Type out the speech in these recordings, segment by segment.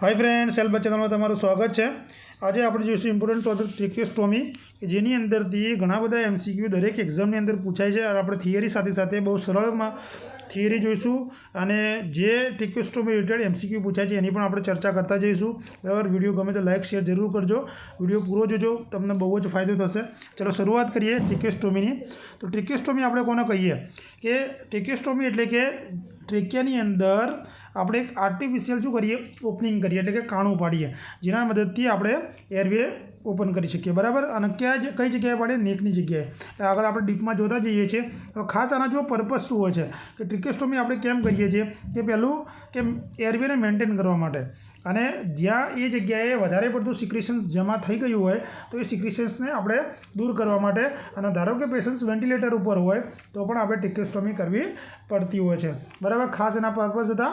Hi friends self channel में तमारुं स्वागत है। आज आप जोईशुं इम्पोर्टન્ટ टॉपिक ट्रिकोस्टोमी जेनी अंदरथी घणा बधा एमसीक्यू दरेक एक्जामनी अंदर पूछाय छे। आपणे थियरी साथे साथे बहु सरळमां थियरी जोईशुं अने जे ट्रिकोस्टोमी रिलेटेड एमसीक्यू पूछाय छे एनी पण आपणे चर्चा करता जईशुं। बराबर, विडियो गमे तो लाइक शेर जरूर करजो, विडियो पूरो जोजो, तमने बहु ज फायदो थशे। चलो शुरुआत करिए ट्रिकोस्टोमीनी। तो ट्रिकोस्टोमी आपणे कोने कहीए के ट्रिकोस्टोमी एटले के ट्रेकियानी अंदर આપણે એક આર્ટિફિશિયલ શું કરીએ, ઓપનિંગ કરીએ, એટલે કે કાણું પાડીએ, જેના મદદથી આપણે એરવે ઓપન કરી શકીએ। બરાબર, અને કઈ જગ્યાએ પાડીએ? નેકની જગ્યાએ। આગળ આપણે ડીપમાં જોતા જઈએ છીએ। તો ખાસ આના જો પર્પઝ શું હોય છે કે ટ્રિકોસ્ટોમી આપણે કેમ કરીએ છીએ કે પહેલું કે એરવેને મેન્ટેન કરવા માટે, અને જ્યાં એ જગ્યાએ વધારે પડતું સિક્રેશન્સ જમા થઈ ગયું હોય તો એ સિક્રેશન્સને આપણે દૂર કરવા માટે, અને ધારો કે પેશન્ટ્સ વેન્ટિલેટર ઉપર હોય તો પણ આપણે ટ્રિકોસ્ટોમી કરવી પડતી હોય છે। બરાબર, ખાસ એના પર્પઝ હતા।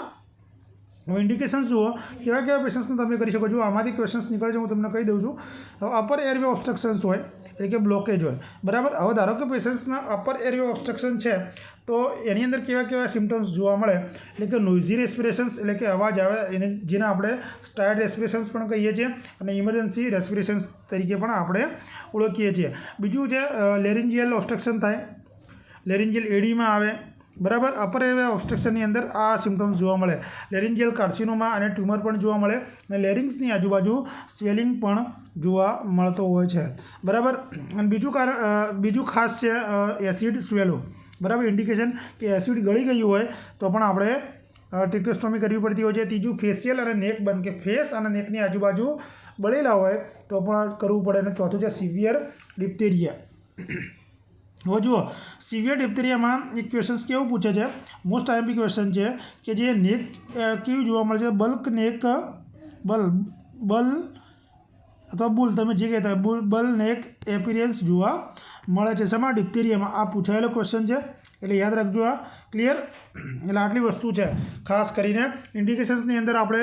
હવે ઇન્ડિકેશન જુઓ કેવા કેવા પેશન્ટ્સને તમે કરી શકો છો। આમાંથી ક્વેશ્ચન્સ નીકળે છે, હું તમને કહી દઉં છું। હવે અપર એરવે ઓબ્સ્ટ્રક્શન્સ હોય એટલે કે બ્લોકેજ હોય। બરાબર, હવે ધારો કે પેશન્ટ્સના અપર એરવે ઓબ્સ્ટ્રક્શન છે તો એની અંદર કેવા કેવા સિમ્ટમ્સ જોવા મળે, એટલે કે નોઇઝી રેસ્પિરેશન્સ એટલે કે અવાજ આવે એને, જેને આપણે સ્ટાયર્ડ રેસ્પિરેશન્સ પણ કહીએ છીએ, અને ઇમરજન્સી રેસ્પિરેશન્સ તરીકે પણ આપણે ઓળખીએ છીએ। બીજું છે લેરિન્જિયલ ઓબ્સ્ટ્રક્શન થાય, લેરિન્જિયલ એડીમાં આવે। બરાબર, અપર એરવે ઓબ્સ્ટ્રક્શનની અંદર આ સિમ્ટમ્સ જોવા મળે। લેરિન્જિયલ કાર્સિનોમા અને ટ્યુમર પણ જોવા મળે, અને લેરિંગ્સની આજુબાજુ સ્વેલિંગ પણ જોવા મળતો હોય છે। બરાબર, અને બીજું ખાસ છે એસિડ સ્વેલો। બરાબર, ઇન્ડિકેશન કે એસિડ ગળી ગયું હોય તો પણ આપણે ટ્રિકોસ્ટોમી કરવી પડતી હોય છે। ત્રીજું ફેશિયલ અને નેક બંધ, કે ફેસ અને નેકની આજુબાજુ બળેલા હોય તો પણ કરવું પડે। અને ચોથું છે સિવિયર ડિપ્થેરિયા। હવે જુઓ, સિવિયર ડિપ્થેરિયામાં એક ક્વેશ્ચન્સ કેવું પૂછે છે, મોસ્ટ આઈએમપી ક્વેશ્ચન છે કે જે નેક કેવી જોવા મળે છે, બલ્ક નેક બલ અથવા બુલ, તમે જે કહેતા હોય બલ નેક એપિરિયન્સ જોવા મળે છે। શેમાં? ડિપ્થેરિયામાં। આ પૂછાયેલો ક્વેશ્ચન છે એટલે યાદ રાખજો। આ ક્લિયર? એટલે આટલી વસ્તુ છે ખાસ કરીને। ઇન્ડિકેશન્સની અંદર આપણે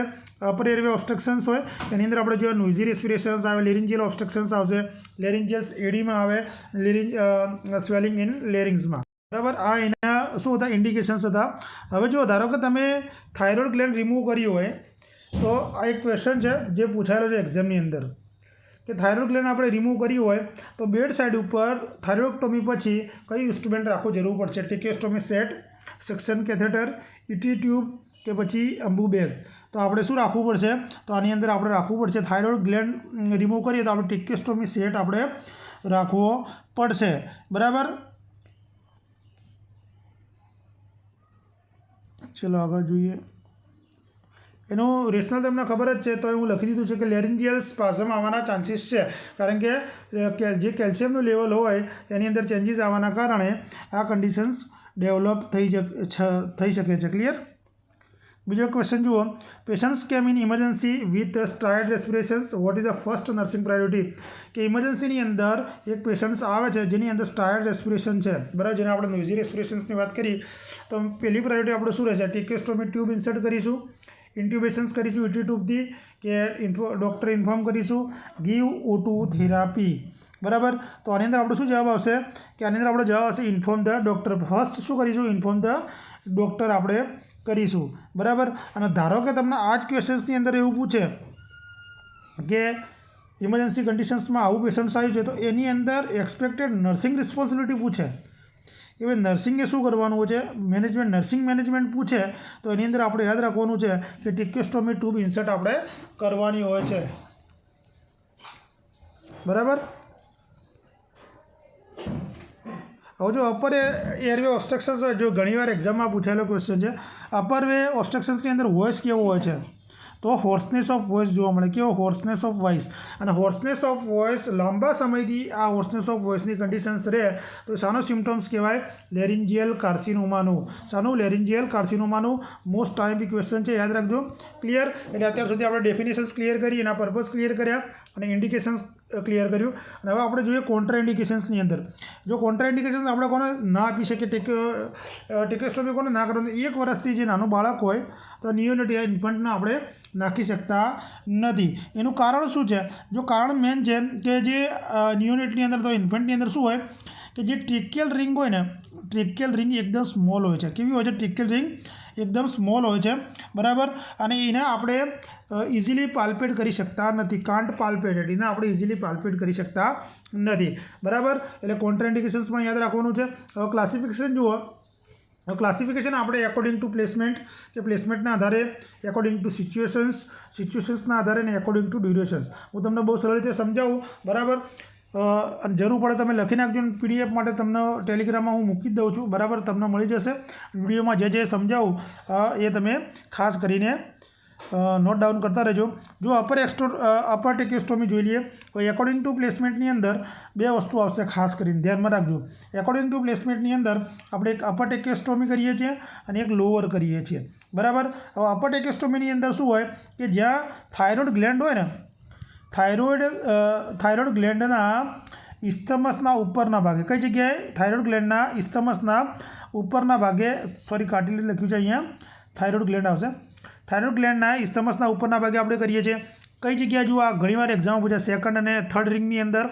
અપર એરવે ઓબ્સ્ટ્રક્શન્સ હોય એની અંદર આપણે જો નોઇઝી રેસ્પિરેશન્સ આવે, લેરિન્જિયલ ઓબ્સ્ટ્રક્શન્સ આવશે, લેરિન્જિયલ્સ એડીમાં આવે, સ્વેલિંગ ઇન લેરિંગ્સમાં। બરાબર, આ એના શું હતા? ઇન્ડિકેશન્સ હતા। હવે જો ધારો કે તમે થાઇરોઇડ ગ્લેન્ડ રિમૂવ કર્યું હોય તો આ એક ક્વેશ્ચન છે જે પૂછાયેલો છે એક્ઝામની અંદર કે થાઇરોઇડ ગ્લેન્ડ આપણે રિમૂવ કર્યું હોય તો બેડ સાઇડ ઉપર થાઇરોઇડક્ટોમી પછી કયું ઇન્સ્ટ્રુમેન્ટ રાખવું જરૂર પડશે? ટ્રિકોસ્ટોમી સેટ, સક્શન કેથેટર, ઇટી ટ્યુબ કે પછી અંબુ બેગ? તો આપણે શું રાખવું પડશે? તો આની અંદર આપણે રાખવું પડશે થાઇરોઇડ ગ્લેન્ડ રિમૂવ કરીએ તો આપણે ટ્રિકોસ્ટોમી સેટ આપણે રાખવો પડશે। બરાબર, ચલો આગળ જોઈએ। એનું રેશનલ તમને ખબર જ છે, તો હું લખી દીધું છે કે લેરિન્જિયલ સ્પાઝમ આવવાના ચાન્સીસ છે, કારણ કે જે કેલ્શિયમનું લેવલ હોય એની અંદર ચેન્જીસ આવવાના કારણે આ કન્ડિશન્સ ડેવલપ થઈ શકે છે। ક્લિયર? બીજો ક્વેશ્ચન જુઓ, patients came in emergency with stridor respirations, what is the first nursing priority? કે ઇમરજન્સીની અંદર એક પેશન્ટ્સ આવે છે જેની અંદર સ્ટાયર્ડ રેસ્પિરેશન છે, બરાબર, જેને આપણે નોઇઝી રેસ્પિરેશન્સની વાત કરી તો પહેલી પ્રાયોરિટી આપણે શું રહેશે? ટ્રિકોસ્ટોમી ટ્યુબ ઇન્સર્ટ કરીશું, ઇન્ટ્યુબેશન્સ કરીશું ઇટી ટ્યુબથી, કે ડૉક્ટર ઇન્ફોર્મ કરીશું, ગીવ O2 થેરાપી। બરાબર, તો આની અંદર આપણો શું જવાબ આવશે કે આની અંદર આપણો જવાબ આવશે ઇન્ફોર્મ ધ ડૉક્ટર। ફર્સ્ટ શું કરીશું? ઇન્ફોર્મ ધ ડૉક્ટર આપણે કરીશું। બરાબર, અને ધારો કે તમને આ જ ક્વેશ્ચન્સની અંદર એવું પૂછે કે ઇમરજન્સી કન્ડિશન્સમાં આવું પેશન્ટ્સ આવ્યું છે તો એની અંદર એક્સપેક્ટેડ નર્સિંગ રિસ્પોન્સિબિલિટી પૂછે કે ભાઈ નર્સિંગે શું કરવાનું છે, મેનેજમેન્ટ, નર્સિંગ મેનેજમેન્ટ પૂછે તો એની અંદર આપણે યાદ રાખવાનું છે કે ટ્રિકોસ્ટોમી ટ્યુબ ઇન્સર્ટ આપણે કરવાની હોય છે। બરાબર, હવે જો અપર એરવે ઓબ્સ્ટ્રક્શન્સ હોય, જો ઘણીવાર એક્ઝામમાં પૂછાયેલો ક્વેશ્ચન છે, અપર વે ઓબ્સ્ટ્રક્શન્સની અંદર વોઇસ કેવો હોય છે? તો હોર્સનેસ ઓફ વોઇસ જોવા મળે। કેવો? હોર્સનેસ ઓફ વોઇસ। અને હોર્સનેસ ઓફ વોઇસ લાંબા સમયથી આ હોર્સનેસ ઓફ વોઇસની કન્ડિશન્સ રહે તો શાનો સિમ્ટમ્સ કહેવાય? લેરિન્જિયલ કાર્સિનોમાનું। શાનું? લેરિન્જિયલ કાર્સિનોમાનું। મોસ્ટ આઈએમપી ક્વેશ્ચન છે, યાદ રાખજો। ક્લિયર? એટલે અત્યાર સુધી આપણે ડેફિનેશન્સ ક્લિયર કરી, એના પર્પઝ ક્લિયર કર્યા, અને ઇન્ડિકેશન્સ ક્લિયર કર્યું। અને હવે આપણે જોઈએ કોન્ટ્રા ઇન્ડિકેશન્સની અંદર। જો કોન્ટ્રા ઇન્ડિકેશન્સ આપણે કોને ના આપી શકીએ? ટ્રિકોસ્ટોમી કોને ના કરવાનું? 1 વર્ષથી જે નાનું બાળક હોય તો નિયોનેટ યા ઇન્ફન્ટને આપણે નાખી શકતા નથી। એનું કારણ શું છે? જો કારણ મેન છે કે જે નિયોનેટની અંદર તો ઇન્ફન્ટની અંદર શું હોય કે જે ટ્રિકિયલ રિંગ હોય ને, ટ્રિકિયલ રિંગ એકદમ સ્મોલ હોય છે। કેવી હોય છે? ટ્રિકિયલ રિંગ એકદમ સ્મોલ હોય છે, બરાબર, અને એને આપણે ઇઝીલી પાલ્પેટ કરી શકતા નથી, કાન્ટ પાલ્પેટેડ, એને આપણે ઇઝીલી પાલ્પેટ કરી શકતા નથી, બરાબર. એટલે કોન્ટ્રાઇન્ડિકેશન્સ પણ યાદ રાખવાનું છે. હવે ક્લાસિફિકેશન જુઓ. ક્લાસિફિકેશન આપણે એકોર્ડિંગ ટુ પ્લેસમેન્ટ કે પ્લેસમેન્ટના આધારે, એકોર્ડિંગ ટુ સિચ્યુએશન્સના આધારે અને એકોર્ડિંગ ટુ ડ્યુરેશન્સ. હું તમને બહુ સરળ રીતે સમજાવું, બરાબર. અને જરૂર પડે તમે લખી નાખજો. PDF માટે તમને ટેલિગ્રામમાં હું મૂકી જ દઉં છું, બરાબર, તમને મળી જશે. વિડીયોમાં જે સમજાવું એ તમે ખાસ કરીને નોટ ડાઉન કરતા રહેજો. જો અપર ટેક્સ્ટોમી જોઈ લઈએ તો એકોર્ડિંગ ટુ પ્લેસમેન્ટની અંદર બે વસ્તુ આવશે, ખાસ કરીને ધ્યાનમાં રાખજો. એકોર્ડિંગ ટુ પ્લેસમેન્ટની અંદર આપણે એક અપર ટેક્સ્ટોમી કરીએ છીએ અને એક લોઅર કરીએ છીએ, બરાબર. હવે અપર ટેક્સ્ટોમીની અંદર શું હોય કે જ્યાં થાઇરોઇડ ગ્લેન્ડ હોય ને, થાઇરોઇડ ગ્લેન્ડના ઇસ્થમસના ઉપરના ભાગે, કઈ જગ્યાએ? થાઇરોઇડ ગ્લેન્ડના ઇસ્થમસના ઉપરના ભાગે, સોરી કાઢી લખ્યું છે અહીંયા, થાઇરોઇડ ગ્લેન્ડ આવશે. થાઇરોઇડ ગ્લેન્ડના ઇસ્થમસના ઉપરના ભાગે આપણે કરીએ છીએ. કઈ જગ્યાએ? જો આ ઘણીવાર એક્ઝામ પૂછે, સેકન્ડ અને થર્ડ રિંગની અંદર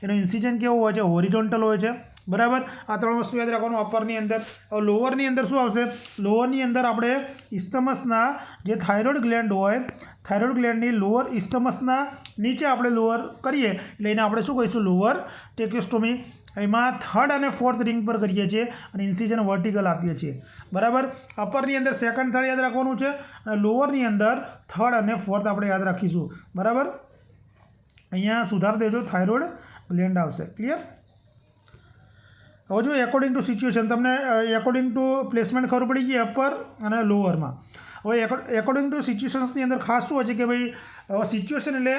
એનો ઇન્સિજન કેવો હોય છે? હોરિઝોન્ટલ હોય છે, બરાબર. આ ત્રણ વસ્તુ યાદ રાખવાનું અપરની અંદર. હવે લોઅરની અંદર શું આવશે? લોઅરની અંદર આપણે ઇસ્થમસના જે થાઇરોઇડ ગ્લેન્ડ હોય, થાઇરોઇડ ગ્લેન્ડની લોઅર ઇસ્થમસના નીચે આપણે લોઅર કરીએ એટલે એને આપણે શું કહીશું? લોઅર ટેક્સ્ટોમી. એમાં થર્ડ અને ફોર્થ રિંગ પર કરીએ છીએ અને ઇન્સિજન વર્ટિકલ આપીએ છીએ, બરાબર. અપરની અંદર સેકન્ડ થર્ડ યાદ રાખવાનું છે અને લોઅરની અંદર થર્ડ અને ફોર્થ આપણે યાદ રાખીશું, બરાબર. અહીંયા સુધાર દેજો, થાઇરોઇડ ગ્લેન્ડ આવશે. ક્લિયર? હવે જો એકોર્ડિંગ ટુ સિચ્યુએશન, તમને એકોર્ડિંગ ટુ પ્લેસમેન્ટ ખબર પડી ગઈ અપર અને લોઅરમાં. હવે એકોર્ડિંગ ટુ સિચ્યુએશન્સની અંદર ખાસ શું હોય છે કે ભાઈ સિચ્યુએશન એટલે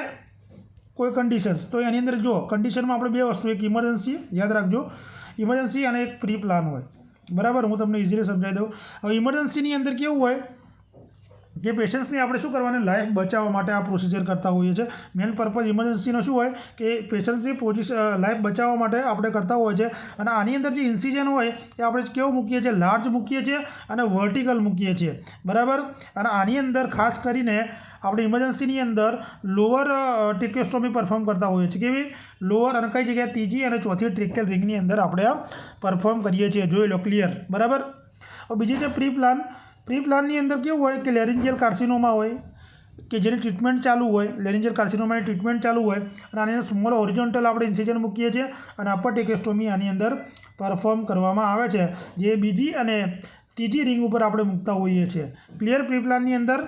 કોઈ કન્ડિશન્સ, તો એની અંદર જો કન્ડિશનમાં આપણે બે વસ્તુ, એક ઇમરજન્સી, યાદ રાખજો, ઇમરજન્સી અને એક પ્રી પ્લાન હોય, બરાબર. હું તમને ઇઝીલી સમજાવી દઉં. હવે ઇમરજન્સીની અંદર કેવું હોય કે પેશન્ટ્સની આપણે શું કરવાની, લાઈફ બચાવવા માટે આ પ્રોસિજર કરતા હોઈએ છીએ. મેઇન પર્પઝ ઇમરજન્સીનો શું હોય કે પેશન્ટ્સની લાઈફ બચાવવા માટે આપણે કરતા હોઈએ છીએ. અને આની અંદર જે ઇન્સિજન હોય એ આપણે કેવું મૂકીએ છીએ? લાર્જ મૂકીએ છીએ અને વર્ટિકલ મૂકીએ છીએ, બરાબર. અને આની અંદર ખાસ કરીને આપણે ઇમરજન્સીની અંદર લોઅર ટેક્સ્ટોમી પરફોર્મ કરતા હોઈએ છીએ. કેવી? લોઅર, અને કઈ જગ્યાએ? ત્રીજી અને ચોથી ટ્રેકેલ રિંગની અંદર આપણે પરફોર્મ કરીએ છીએ. જોઈ લો. ક્લિયર? બરાબર. હવે બીજી છે પ્રી પ્લાન. પ્રી પ્લાનની અંદર કેવું હોય કે લેરિન્જિયલ કાર્સિનોમા હોય કે જેની ટ્રીટમેન્ટ ચાલુ હોય, લેરિન્જિયલ કાર્સિનોમાની ટ્રીટમેન્ટ ચાલુ હોય અને આની અંદર સ્મોલ હોરિઝોન્ટલ આપણે ઇન્સિજન મૂકીએ છીએ અને અપર ટેક્સ્ટોમી આની અંદર પરફોર્મ કરવામાં આવે છે, જે બીજી અને ત્રીજી રિંગ ઉપર આપણે મૂકતા હોઈએ છીએ. ક્લિયર? પ્રી પ્લાનની અંદર.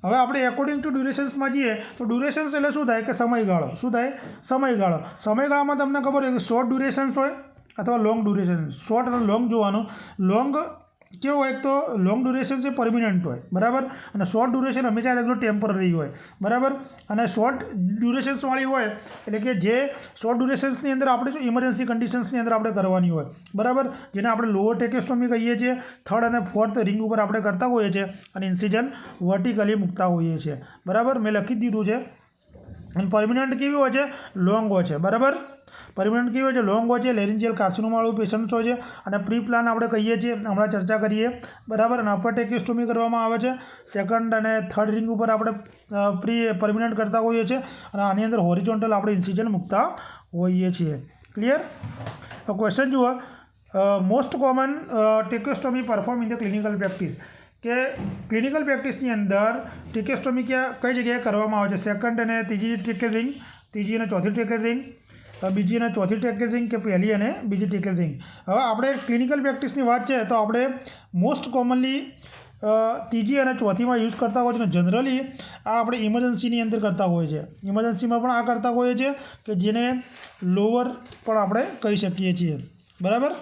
હવે આપણે એકોર્ડિંગ ટુ ડ્યુરેશન્સમાં જઈએ તો ડ્યુરેશન્સ એટલે શું થાય કે સમયગાળો. શું થાય? સમયગાળો. સમયગાળામાં તમને ખબર હોય કે શોર્ટ ડ્યુરેશન્સ હોય અથવા લોંગ ડ્યુરેશન. શોર્ટ અને લોંગ જોવાનું. લોંગ કેવું હોય? એક તો લોંગ ડ્યુરેશન છે પરમિનન્ટ હોય, બરાબર, અને શોર્ટ ડ્યુરેશન હંમેશા એકદમ ટેમ્પરરી હોય, બરાબર. અને શોર્ટ ડ્યુરેશન્સવાળી હોય એટલે કે જે શોર્ટ ડ્યુરેશન્સની અંદર આપણે શું ઇમરજન્સી કન્ડિશન્સની અંદર આપણે કરવાની હોય, બરાબર, જેને આપણે લોઅર ટેક્સ્ટોમી કહીએ છીએ. થર્ડ અને ફોર્થ રિંગ ઉપર આપણે કરતા હોઈએ છીએ અને ઇન્સિજન વર્ટિકલી મૂકતા હોઈએ છીએ, બરાબર. મેં લખી દીધું છે. અને પરમિનન્ટ કેવી હોય છે? લોંગ હોય છે, બરાબર. પરમિનન્ટ કેવી હોય છે? લોંગ હોય છે. લેરિન્જિયલ કાર્સિનોમાવાળું પેશન્ટ હોય છે. અને પ્રી પ્લાન આપણે કહીએ છીએ, હમણાં ચર્ચા કરીએ, બરાબર. અને અપર ટેક્સ્ટોમી કરવામાં આવે છે. સેકન્ડ અને થર્ડ રિંગ ઉપર આપણે પરમિનન્ટ કરતા હોઈએ છીએ અને આની અંદર હોરિઝોન્ટલ આપણે ઇન્સિજન મૂકતા હોઈએ છીએ. ક્લિયર? ક્વેશ્ચન જુઓ. Most common tracheostomy perform in the clinical practice, કે ક્લિનિકલ પ્રેક્ટિસની અંદર ટેક્સ્ટોમી કઈ જગ્યાએ કરવામાં આવે છે? સેકન્ડ અને ત્રીજી ટ્રેકેલ રિંગ, ત્રીજી અને ચોથી ટ્રેકેલ રિંગ, બીજી અને ચોથી ટ્રેકેલ રિંગ કે પહેલી અને બીજી ટ્રેકેલ રિંગ. હવે આપણે ક્લિનિકલ પ્રેક્ટિસની વાત છે તો આપણે મોસ્ટ કોમનલી ત્રીજી અને ચોથીમાં યુઝ કરતા હોય છે. અને જનરલી આ આપણે ઇમરજન્સીની અંદર કરતા હોઈએ છીએ. ઇમરજન્સીમાં પણ આ કરતા હોઈએ છીએ કે જેને લોઅર પણ આપણે કહી શકીએ છીએ, બરાબર.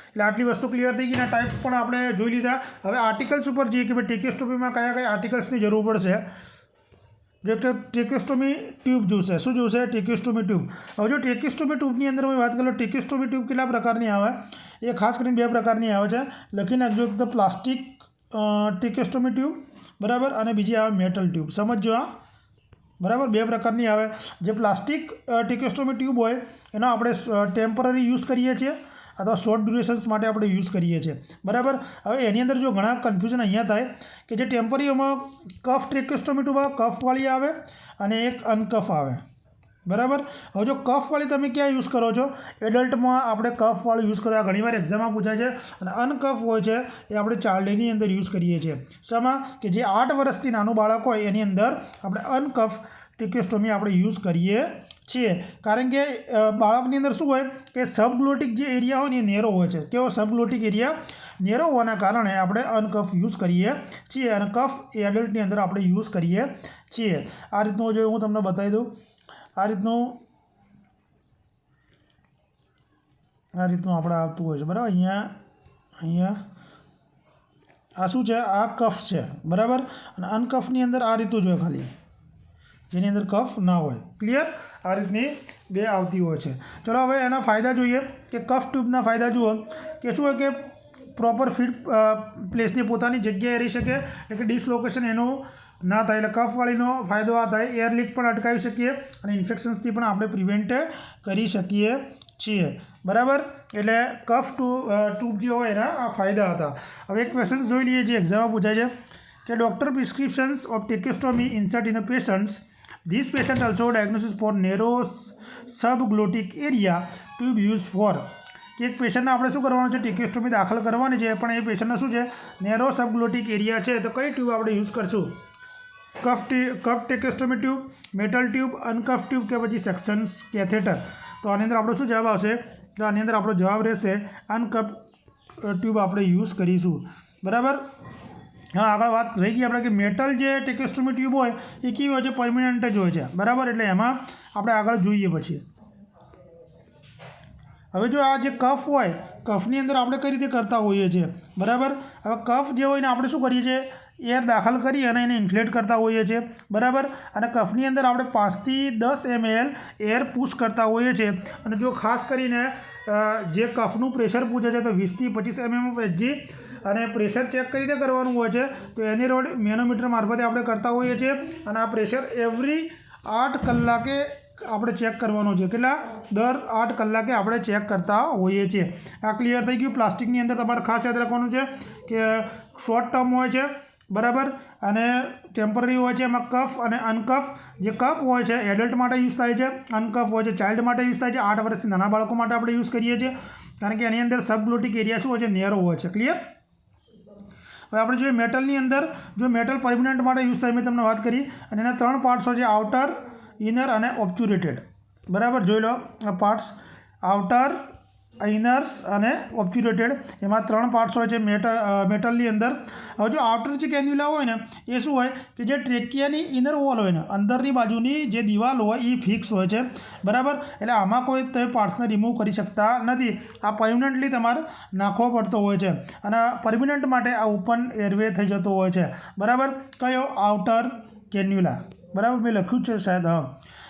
એટલે આટલી વસ્તુ ક્લિયર થઈ ગઈ. અને ટાઈપ્સ પણ આપણે જોઈ લીધા. હવે આર્ટિકલ્સ ઉપર જઈએ કે ભાઈ ટેક્સ્ટોમીમાં કયા કયા આર્ટિકલ્સની જરૂર પડશે. જો ટેક્સ્ટોમી ટ્યુબ જોશે. શું જોશે? ટેક્સ્ટોમી ટ્યુબ. હવે જો ટેક્સ્ટોમી ટ્યુબની અંદર મેં વાત કરું, ટેક્સ્ટોમી ટ્યુબ કેટલા પ્રકારની આવે? એ ખાસ કરીને બે પ્રકારની આવે છે. લખી નાખજો. એક તો પ્લાસ્ટિક ટેક્સ્ટોમી ટ્યુબ, બરાબર, અને બીજી આવે મેટલ ટ્યુબ. સમજો આ, બરાબર. બે પ્રકારની આવે. જે પ્લાસ્ટિક ટેક્સ્ટોમી ટ્યુબ હોય એનો આપણે ટેમ્પરરી યુઝ કરીએ છીએ અથવા શોર્ટ ડ્યુરેશન્સ માટે આપણે યુઝ કરીએ છીએ, બરાબર. હવે એની અંદર જો ઘણા કન્ફ્યુઝન અહીંયા થાય કે જે ટેમ્પરરીમાં કફ ટેક્સ્ટોમી ટ્યુબ કફવાળી આવે અને એક અનકફ આવે, બરાબર. હવે જો કફવાળી તમે ક્યાં યુઝ કરો છો? એડલ્ટમાં આપણે કફવાળું યુઝ કરવા ઘણીવાર એક્ઝામમાં પૂછાય છે. અને અનકફ હોય છે એ આપણે ચાઇલ્ડની અંદર યુઝ કરીએ છીએ. શામાં? કે જે 8 વર્ષથી નાનું બાળક હોય એની અંદર આપણે અનકફ ટ્રેકેસ્ટોમી આપણે યુઝ કરીએ છીએ. કારણ કે બાળકની અંદર શું હોય કે સબગ્લોટિક જે એરિયા હોય ને એ નેરો હોય છે. કેવો? સબગ્લોટિક એરિયા નેરો હોવાના કારણે આપણે અનકફ યુઝ કરીએ છીએ. અને કફ એ એડલ્ટની અંદર આપણે યુઝ કરીએ છીએ. આ રીતનું જો હું તમને બતાવી દઉં. આ રીતનું આપણે આવતું હોય છે. બરાબર. અહીંયા આ શું છે? આ કફ છે. બરાબર. અને અનકફની અંદર આ રીતું જોઈએ ખાલી, જેની અંદર કફ ના હોય. ક્લિયર? આ રીતની બે આવતી હોય છે. ચલો હવે એના ફાયદા જોઈએ કે કફ ટ્યુબના ફાયદા જુઓ કે શું હોય કે પ્રોપર ફિટ પ્લેસની પોતાની જગ્યાએ રહી શકે, એટલે કે ડિસલોકેશન એનું ના થાય. એટલે કફવાળીનો ફાયદો આ થાય, એર લીક પણ અટકાવી શકીએ અને ઇન્ફેક્શન્સથી પણ આપણે પ્રિવેન્ટ કરી શકીએ છીએ. બરાબર. એટલે કફ ટ્યુબ જે હોય એના આ ફાયદા હતા. હવે એક ક્વેશ્ચન જોઈ લઈએ જે એક્ઝામમાં પૂછાય છે કે doctor prescriptions of tracheostomy insert in the patients. This patient also diagnosis for narrow subglottic area tube use for. કે એક પેશન્ટને આપણે શું કરવાનું છે? ટ્રેકેસ્ટોમી દાખલ કરવાની છે, પણ એ પેશન્ટને શું છે? નેરો સબગ્લોટિક એરિયા છે. તો કઈ ટ્યુબ આપણે યુઝ કરશું? કફ ટ્રેકેસ્ટોમી ટ્યુબ, મેટલ ટ્યુબ, અનકફ ટ્યુબ કે પછી સેક્શન્સ કેથેટર? તો આની અંદર આપણો શું જવાબ આવશે? તો આની અંદર આપણો જવાબ રહેશે અનકફ ટ્યુબ આપણે યુઝ કરીશું. બરાબર. હા, આગળ વાત રહી ગઈ આપણે કે મેટલ જે ટ્રેકેસ્ટોમી ટ્યુબ હોય એ કેવી હોય છે? પરમિનન્ટ જ હોય છે. બરાબર. એટલે એમાં આપણે આગળ જોઈએ પછી. હવે જો આ જે કફ હોય, કફની અંદર આપણે કઈ રીતે કરતા હોઈએ છીએ? બરાબર. હવે કફ જે હોય ને આપણે શું કરીએ છીએ? એર દાખલ કરી અને એને ઇન્ફ્લેટ કરતા હોઈએ છીએ. બરાબર. અને કફની અંદર આપણે 5 થી 10 ml એર પુશ કરતા હોઈએ છીએ. અને જો ખાસ કરીને જે કફનું પ્રેશર પૂછે છે તો 20 થી 25 mm of Hg. અને પ્રેશર ચેક કઈ રીતે કરવાનું હોય છે? તો એની રોડ મેનોમીટર મારફતે આપણે કરતા હોઈએ છીએ. અને આ પ્રેશર એવરી 8 કલાકે આપણે ચેક કરવાનો છે. કેટલા? દર 8 કલાકે આપણે ચેક કરતા હોઈએ છીએ. આ ક્લિયર થઈ ગયું. પ્લાસ્ટિકની અંદર તમારે ખાસ યાદ રાખવાનું છે કે શોર્ટ ટર્મ હોય છે. બરાબર. અને ટેમ્પરરી હોય છે. એમાં કફ અને અનકફ. જે કફ હોય છે એડલ્ટ માટે યુઝ થાય છે, અનકફ હોય છે ચાઇલ્ડ માટે યુઝ થાય છે. 8 વર્ષથી નાના બાળકો માટે આપણે યુઝ કરીએ છીએ, કારણ કે એની અંદર સબગ્લોટિક એરિયા શું હોય છે? નેરો હોય છે. ક્લિયર? હવે આપણે જોઈએ મેટલની અંદર. જો મેટલ પરમિનન્ટ માટે યુઝ થાય, મેં તમને વાત કરી. અને એના 3 પાર્ટ્સ હોય છે: આઉટર, ઇનર અને ઓબ્ચ્યુરેટેડ. બરાબર. જોઈ લો આ પાર્ટ્સ: આઉટર, ઇનર્સ અને ઓબ્ચ્યુરેટેડ. એમાં 3 પાર્ટ્સ હોય છે મેટલની અંદર. હવે જો આઉટર જે કેન્યુલા હોય ને એ શું હોય કે જે ટ્રેકિયાની ઇનર વોલ હોય ને, અંદરની બાજુની જે દિવાલ હોય એ ફિક્સ હોય છે. બરાબર. એટલે આમાં કોઈ તમે પાર્ટ્સને રિમૂવ કરી શકતા નથી. આ પરમનન્ટલી તમારે નાખવો પડતો હોય છે. અને પરમનન્ટ માટે આ ઓપન એરવે થઈ જતો હોય છે. બરાબર. કયો? Outer cannula. બરાબર. મેં લખ્યું છે શાયદ. હા.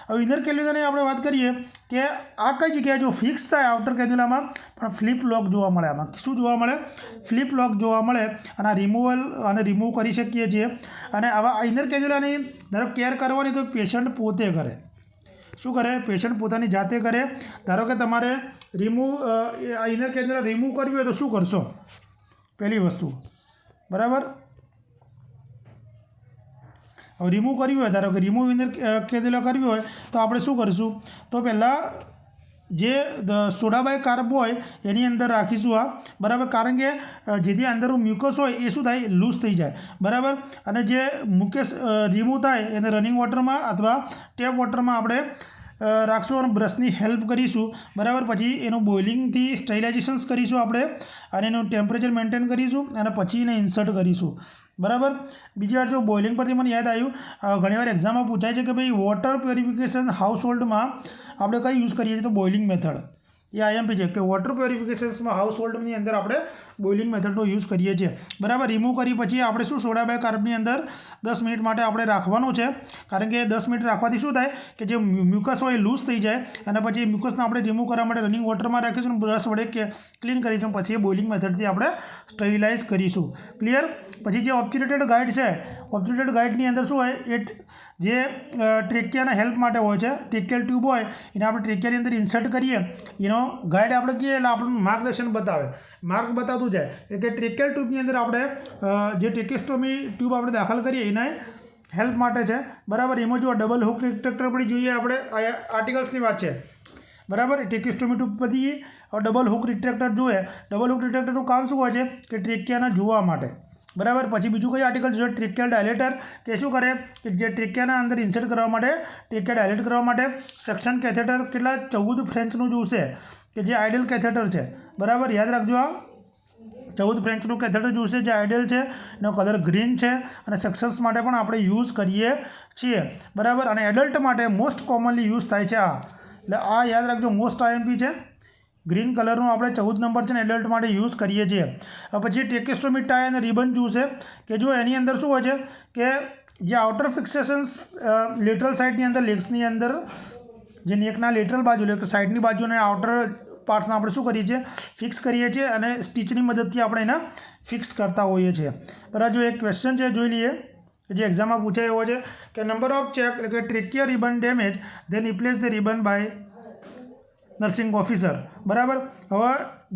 હવે ઇનર કેન્યુલાની આપણે વાત કરીએ કે આ કઈ જગ્યાએ જો ફિક્સ થાય આઉટર કેન્યુલામાં, પણ ફ્લિપ લોક જોવા મળે. આમાં શું જોવા મળે? ફ્લિપ લોક જોવા મળે. અને રિમૂવ કરી શકીએ છીએ. અને આવા ઇનર કેન્યુલાની ધારો કેર કરવાની તો પેશન્ટ પોતે કરે. શું કરે? પેશન્ટ પોતાની જાતે કરે. ધારો કે તમારે ઇનર કેન્યુલા રિમૂવ કરવી હોય તો શું કરશો? પહેલી વસ્તુ. બરાબર. હવે રિમૂવ કરવી હોય, ધારો કે રિમૂવ ઇનર કેન્યુલા કરવી હોય તો આપણે શું કરીશું? તો પહેલાં જે સોડાબાઈ કાર્બ હોય એની અંદર રાખીશું આ. બરાબર. કારણ કે જેથી અંદરનું મ્યુકસ હોય એ શું થાય? લૂઝ થઈ જાય. બરાબર. અને જે મ્યુકસ રિમૂવ થાય એને રનિંગ વોટરમાં અથવા ટેપ વોટરમાં આપણે રાખશું અને બ્રશની હેલ્પ કરીશું. બરાબર. પછી એનું બોઇલિંગથી સ્ટરીલાઇઝેશન્સ કરીશું આપણે, અને એનું ટેમ્પરેચર મેન્ટેન કરીશું, અને પછી એને ઇન્સર્ટ કરીશું. બરાબર. બીજી વાર જો બોઇલિંગ પરથી મને યાદ આવ્યું, ઘણીવાર એક્ઝામમાં પૂછાય છે કે ભાઈ વોટર પ્યોરિફિકેશન હાઉસહોલ્ડમાં આપણે કઈ યુઝ કરીએ છીએ? તો બોઇલિંગ મેથડ. એ આઈએમપી છે કે વોટર પ્યોરિફિકેશન્સમાં હાઉસહોલ્ડની અંદર આપણે બોઇલિંગ મેથડનો યુઝ કરીએ છીએ. બરાબર. રિમૂવ કરી પછી આપણે શું? સોડાબાઈ કાર્બની અંદર 10 મિનિટ માટે આપણે રાખવાનું છે. કારણ કે 10 મિનિટ રાખવાથી શું થાય કે જે મ્યુકસ હોય એ લૂઝ થઈ જાય. અને પછી મ્યુકસને આપણે રિમૂવ કરવા માટે રનિંગ વોટરમાં રાખીશું, બ્રશ વડે ક્લીન કરીશું. પછી એ બોઇલિંગ મેથડથી આપણે સ્ટરીલાઇઝ કરીશું. ક્લિયર? પછી જે ઓબ્ચ્યુરેટેડ ગાઈડ છે, ઓબ્ચ્યુરેટેડ ગાઈડની અંદર શું હોય? એ જે ટ્રેકિયાના હેલ્પ માટે હોય છે. ટ્રેકિયલ ટ્યુબ હોય એને આપણે ટ્રેકિયાની અંદર ઇન્સર્ટ કરીએ, એનો ગાઈડ આપણે કહીએ એટલે આપણું માર્ગદર્શન બતાવે, માર્ગ બતાવતું જાય. એટલે કે ટ્રેકિયલ ટ્યુબની અંદર આપણે જે ટ્રેકેસ્ટોમી ટ્યુબ આપણે દાખલ કરીએ એને હેલ્પ માટે છે, બરાબર. એમાં જો ડબલ હુક રિટ્રેક્ટર પણ જોઈએ આપણે આર્ટિકલ્સની વાત છે, બરાબર. ટ્રેકિયોસ્ટોમી ટુ પછી ડબલ હુક રિટ્રેક્ટર જોઈએ. ડબલ હુક રિટ્રેક્ટરનું કામ શું હોય છે કે ટ્રેકિયાને જોવા માટે, બરાબર. પછી બીજું કઈ આર્ટિકલ જોઈએ ટ્રેકિયલ ડાયલેટર, કે શું કરે કે જે ટ્રેકિયાના અંદર ઇન્સર્ટ કરવા માટે, ટ્રેકિયા ડાયલેટ કરવા માટે સેક્શન કેથેટર કેટલા 14 ફ્રેન્ચનું જોશે કે જે આઇડિયલ કેથેટર છે, બરાબર. યાદ રાખજો આ 14 ફ્રેન્ચનું કેથેટર જોશે જે આઇડિયલ છે, એનો કલર ગ્રીન છે અને સેક્શન્સ માટે પણ આપણે યુઝ કરીએ છીએ, બરાબર. અને એડલ્ટ માટે મોસ્ટ કોમનલી યુઝ થાય છે આ, એટલે આ યાદ રાખજો મોસ્ટ આઈએમપી છે. ગ્રીન કલરનું આપણે 14 નંબર છે ને એડલ્ટ માટે યુઝ કરીએ છીએ. પછી ટ્રેકિયોસ્ટોમી ટાઈ અને રિબન જોશે કે જો એની અંદર શું હોય છે કે જે આઉટર ફિક્સેશન્સ લેટરલ સાઇડની અંદર લેગ્સની અંદર જે નેકના લેટરલ બાજુ એટલે કે સાઇડની બાજુને આઉટર પાર્ટ્સને આપણે શું કરીએ છીએ ફિક્સ કરીએ છીએ અને સ્ટીચની મદદથી આપણે એને ફિક્સ કરતા હોઈએ છીએ, બરાબર. જો એક ક્વેશ્ચન છે જોઈ લઈએ જે એક્ઝામમાં પૂછાય એવો છે કે નંબર ઓફ ચેક એટલે કે trachea ribbon damage then replace the ribbon by nursing officer, બરાબર. હવે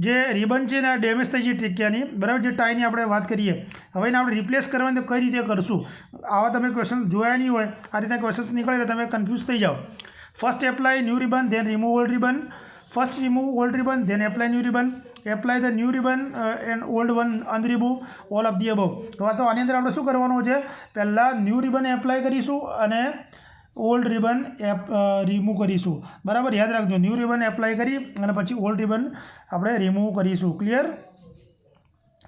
જે રિબન છે ને ડેમેજ થઈ છે ટ્રેકિયાની, બરાબર. જે ટાઈની આપણે વાત કરીએ, હવે એને આપણે રિપ્લેસ કરવાની તો કઈ રીતે કરશું, આવા તમે ક્વેશ્ચન્સ જોયા નહીં હોય, આ રીતના ક્વેશ્ચન્સ નીકળે એટલે તમે કન્ફ્યુઝ થઈ જાઓ. First apply new ribbon then remove old ribbon, first remove old ribbon then apply new ribbon, apply the new ribbon and old one unremove all of the above. તો આની અંદર આપણે શું કરવાનું છે, પહેલાં ન્યૂ રિબન એપ્લાય કરીશું અને ઓલ્ડ રિબન રિમૂવ કરીશું, બરાબર. યાદ રાખજો ન્યૂ રિબન એપ્લાય કરી અને પછી ઓલ્ડ રિબન આપણે રિમૂવ કરીશું, ક્લિયર.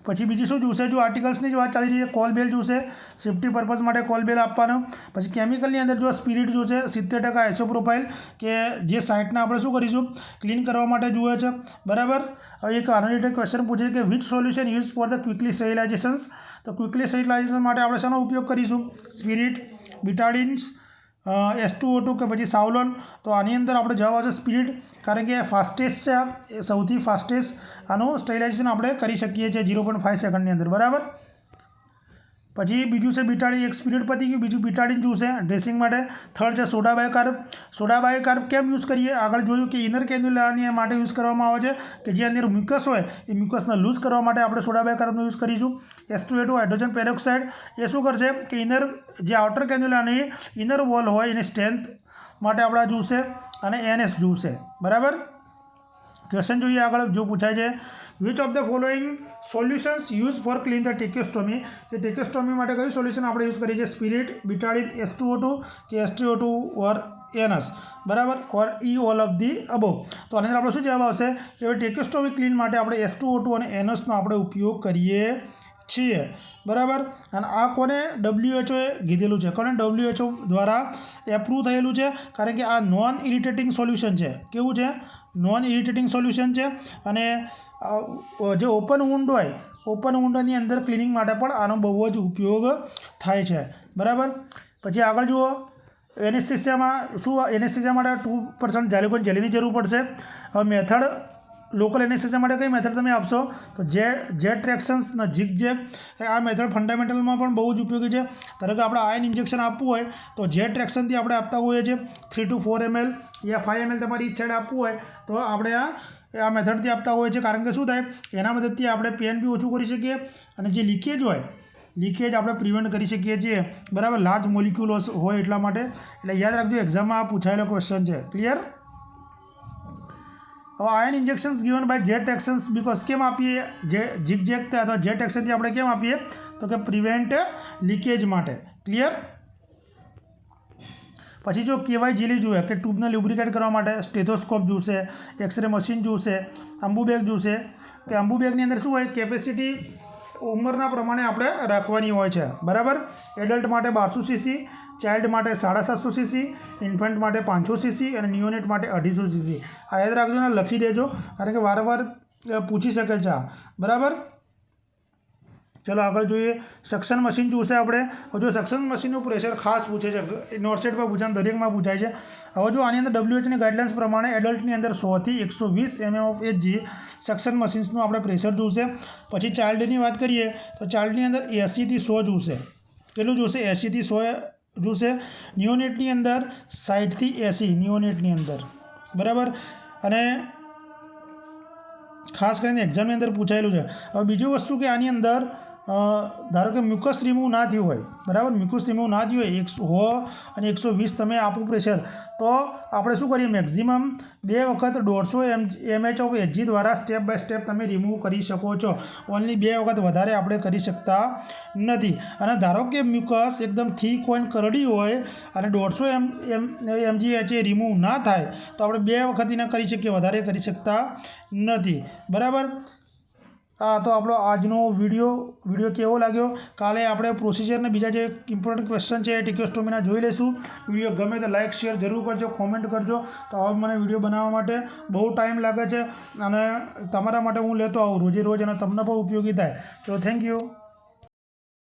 પછી બીજી શું જોશે, જો આર્ટિકલ્સની જ વાત ચાલી રહી છે કોલ બેલ જોશે, સેફ્ટી પર્પઝ માટે કોલ બેલ આપવાનો. પછી કેમિકલની અંદર જો સ્પિરિટ જોશે 70% આઇસોપ્રોપાઇલ કે જે સાઇટને આપણે શું કરીશું ક્લીન કરવા માટે જોઈએ છે, બરાબર. હવે એક આના રિલેટેડ ક્વેશ્ચન પૂછે કે which solution use for the quickly sterilizations, તો ક્વિકલી સ્ટેરિલાઇઝેશન માટે આપણે શાનો ઉપયોગ કરીશું, સ્પિરિટ, બિટાડિન્સ, H2O2 કે પછી સાવલોન. તો આની અંદર આપણે જવાબ આવશે સ્પિરિટ, કારણ કે ફાસ્ટેસ્ટ છે, એ સૌથી ફાસ્ટેસ્ટ આનું સ્ટેરિલાઇઝેશન આપણે કરી શકીએ છીએ 0.5 સેકન્ડની અંદર, બરાબર. પછી બીજું છે બિટાડિન, એક સ્પિરિટ પતી ગયું, બીજું બિટાડિન જોશે ડ્રેસિંગ માટે. થર્ડ છે સોડા બાયકાર્બ. સોડા બાયકાર્બ કેમ યુઝ કરીએ, આગળ જોયું કે ઇનર કેન્યુલાની માટે યુઝ કરવામાં આવે છે કે જે અંદર મ્યુકસ હોય એ મ્યુકસને લૂઝ કરવા માટે આપણે સોડા બાયકાર્બનો યુઝ કરીશું. H2O2 હાઇડ્રોજન પેરોક્સાઇડ એ શું કરશે કે ઇનર જે આઉટર કેન્યુલાની ઇનર વોલ હોય એની સ્ટ્રેન્થ માટે આપણે જોશે અને NS જોશે, બરાબર. ક્વેશ્ચન જોઈએ આગળ જો પૂછાય છે which of the following solutions use for clean the tracheostomy, કે ટેક્યોસ્ટોમી માટે કયું સોલ્યુશન આપણે યુઝ કરીએ છીએ, સ્પિરિટ, બિટાડિન, H2O2 કે H2O2 ઓર NS, બરાબર, ઓર ઓલ ઓફ ધી અબોવ. તો આની અંદર આપણે શું જવાબ આવશે કે હવે ટેક્યોસ્ટોમી ક્લીન માટે આપણે H2O2 અને NSનો આપણે ઉપયોગ કરીએ છીએ, બરાબર. અને આ કોને WHO એ કીધેલું છે, કોને WHO દ્વારા એપ્રૂવ થયેલું છે, કારણ કે આ નોન ઇરિટેટિંગ સોલ્યુશન છે. કેવું છે, નોન ઇરિટેટિંગ સોલ્યુશન છે. અને જે ઓપન વુન્ડ હોય, ઓપન વુન્ડની અંદર ક્લિનિંગ માટે પણ આનો બહુ જ ઉપયોગ થાય છે, બરાબર. પછી આગળ જુઓ એનેસ્થેસિયામાં શું, એનેસ્થેસિયા માટે 2% ઝાયલોકોન જેલીની જરૂર પડશે. હવે મેથડ લોકલ એનેસ્થેસિયા માટે કઈ મેથડ તમે આપશો, તો જેટ ટ્રેક્શન્સ ને ઝિગઝેગ, આ મેથડ ફંડામેન્ટલમાં પણ બહુ જ ઉપયોગી છે. ધારો કે આપણે આયન ઇન્જેક્શન આપવું હોય તો જેટ ટ્રેક્શનથી આપણે આપતા હોઈએ છીએ 3 to 4 ml યા 5 ml તમારી ઈચ્છાએ આપવું હોય તો આપણે આ મેથડથી આપતા હોઈએ છીએ, કારણ કે શું થાય એના મદદથી આપણે પેન બી ઓછું કરી શકીએ અને જે લીકેજ હોય લીકેજ આપણે પ્રિવેન્ટ કરી શકીએ છીએ, બરાબર. લાર્જ મોલિક્યુલ્સ હોય એટલા માટે, એટલે યાદ રાખજો એક્ઝામમાં આ પૂછાયેલો ક્વેશ્ચન છે, ક્લિયર. હવે ion injections given by jet actions because કેમ આપીએ, જે ઝિગઝેગ અથવા જેટ એક્શનથી આપણે કેમ આપીએ, તો કે પ્રિવેન્ટ લીકેજ માટે, ક્લિયર. પછી જો કેવાય જેલી જોઈએ કે ટ્યુબને લ્યુબ્રિકેટ કરવા માટે સ્ટેથોસ્કોપ જોશે, એક્સરે મશીન જોશે, અંબુ બેગ જોશે, કે અંબુ બેગની અંદર શું હોય કેપેસિટી ઉંમરના પ્રમાણે આપણે રાખવાની હોય છે, બરાબર. એડલ્ટ માટે 1200 cc, ચાઇલ્ડ માટે 750 cc, ઇન્ફન્ટ માટે 500 cc અને નિયોનેટ માટે 250 cc. આ યાદ રાખજો ને લખી દેજો, કારણ કે વારંવાર પૂછી શકે છે આ, બરાબર. ચલો આગળ જોઈએ સક્શન મશીન જોશે આપણે. જો સક્શન મશીનનું પ્રેશર ખાસ પૂછે છે, નોટસેટમાં પૂછાય, દરેકમાં પૂછાય છે. હવે જો આની અંદર WHની ગાઈડલાઇન્સ પ્રમાણે એડલ્ટની અંદર 100 થી 120 mm of Hg સક્શન મશીન્સનું આપણે પ્રેશર જોશે. પછી ચાઇલ્ડની વાત કરીએ તો ચાઇલ્ડની અંદર 80 થી 100 જોશે. કેટલું જોશે, 80 થી 100 જોશે. નિયોનેટની અંદર 60 થી 80 નિયોનેટની અંદર, બરાબર. અને ખાસ કરીને એક્ઝામની અંદર પૂછાયેલું છે. હવે બીજી વસ્તુ કે આની અંદર ધારો કે મ્યુકસ રિમૂવ ના થયું હોય, બરાબર, મ્યુકસ રિમૂવ ના થયું હોય 100 અને 120 તમે આપો પ્રેશર, તો આપણે શું કરીએ, મેક્ઝિમમ 2 વખત 150 mH ઓફ Hg દ્વારા સ્ટેપ બાય સ્ટેપ તમે રિમૂવ કરી શકો છો. ઓનલી 2 વખત વધારે આપણે કરી શકતા નથી. અને ધારો કે મ્યુકસ એકદમ થીક હોય, કરડી હોય અને 150 mgH રિમૂવ ના થાય તો આપણે 2 વખત એને કરી શકીએ, વધારે કરી શકતા નથી. બરાબર. હા, તો આપણો આજનો વિડીયો કેવો લાગ્યો? કાલે આપણે પ્રોસિજરને બીજા જે ઇમ્પોર્ટન્ટ ક્વેશ્ચન છે એ ટીકેસ્ટોમીના જોઈ લઈશું. વિડીયો ગમે તો લાઇક શેર જરૂર કરજો, કોમેન્ટ કરજો. તો હવે મને વિડીયો બનાવવા માટે બહુ ટાઈમ લાગે છે અને તમારા માટે હું લેતો આવું રોજે રોજ અને તમને પણ ઉપયોગી થાય. તો થેન્ક યુ.